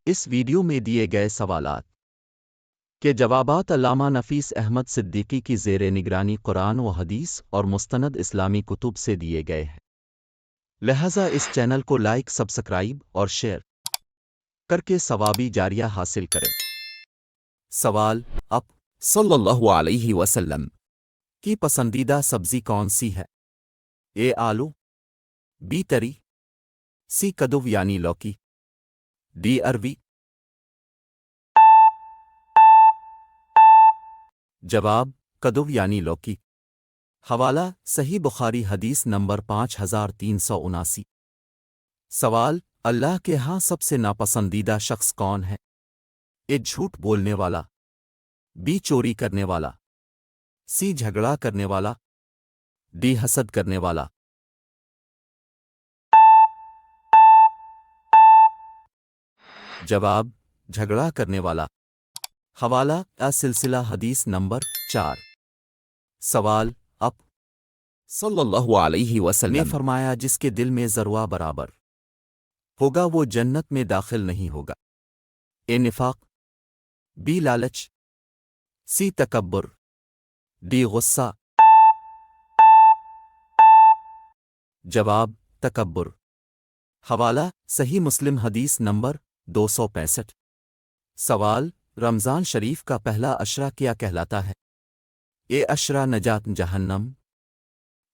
اس video میں دیے گئے سوالات کے جوابات علامہ نفیس احمد صدیقی کی زیر نگرانی قرآن و حدیث اور مستند اسلامی کتب سے دیے گئے ہیں، لہذا اس چینل کو لائک، سبسکرائب اور شیئر کر کے ثوابی جاریہ حاصل کریں۔ سوال: آپ صلی اللہ علیہ وسلم کی پسندیدہ سبزی کون سی ہے؟ اے آلو، بی تری، سی کدو یعنی لوکی، ڈی اروی۔ جواب: کدو یعنی لوکی۔ حوالہ: صحیح بخاری حدیث نمبر 5379۔ سوال: اللہ کے ہاں سب سے ناپسندیدہ شخص کون ہے؟ اے جھوٹ بولنے والا، بی چوری کرنے والا، سی جھگڑا کرنے والا، ڈی حسد کرنے والا۔ جواب: جھگڑا کرنے والا۔ حوالہ: سلسلہ حدیث نمبر 4۔ سوال: آپ صلی اللہ علیہ وسلم نے فرمایا جس کے دل میں ذرہ برابر ہوگا وہ جنت میں داخل نہیں ہوگا۔ اے نفاق، بی لالچ، سی تکبر، ڈی غصہ۔ جواب: تکبر۔ حوالہ: صحیح مسلم حدیث نمبر 265۔ سوال: رمضان شریف کا پہلا عشرہ کیا کہلاتا ہے؟ اے عشرہ نجات جہنم،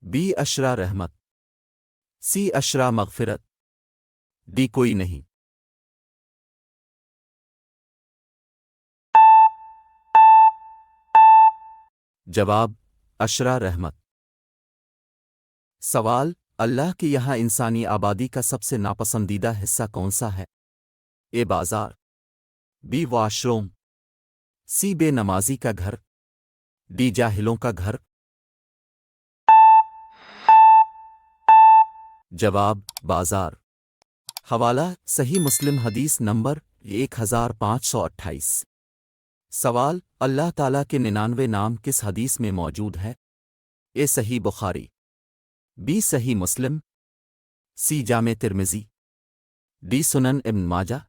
بی عشرہ رحمت، سی عشرہ مغفرت، ڈی کوئی نہیں۔ جواب: عشرہ رحمت۔ سوال: اللہ کے یہاں انسانی آبادی کا سب سے ناپسندیدہ حصہ کون سا ہے؟ اے بازار، بی واش روم، سی بے نمازی کا گھر، ڈی جاہلوں کا گھر۔ جواب: بازار۔ حوالہ: صحیح مسلم حدیث نمبر 1528۔ سوال: اللہ تعالیٰ کے 99 نام کس حدیث میں موجود ہے؟ اے صحیح بخاری، بی صحیح مسلم، سی جامع ترمذی، ڈی سنن ابن ماجہ۔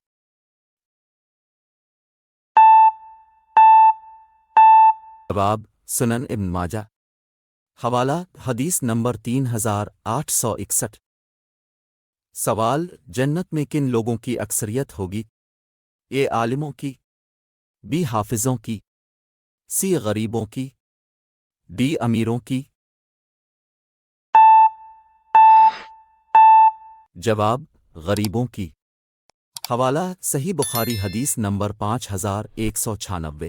جواب: سنن ابن ماجہ۔ حوالہ: حدیث نمبر 3861۔ سوال: جنت میں کن لوگوں کی اکثریت ہوگی؟ اے عالموں کی، بی حافظوں کی، سی غریبوں کی، ڈی امیروں کی۔ جواب: غریبوں کی۔ حوالہ: صحیح بخاری حدیث نمبر 5196۔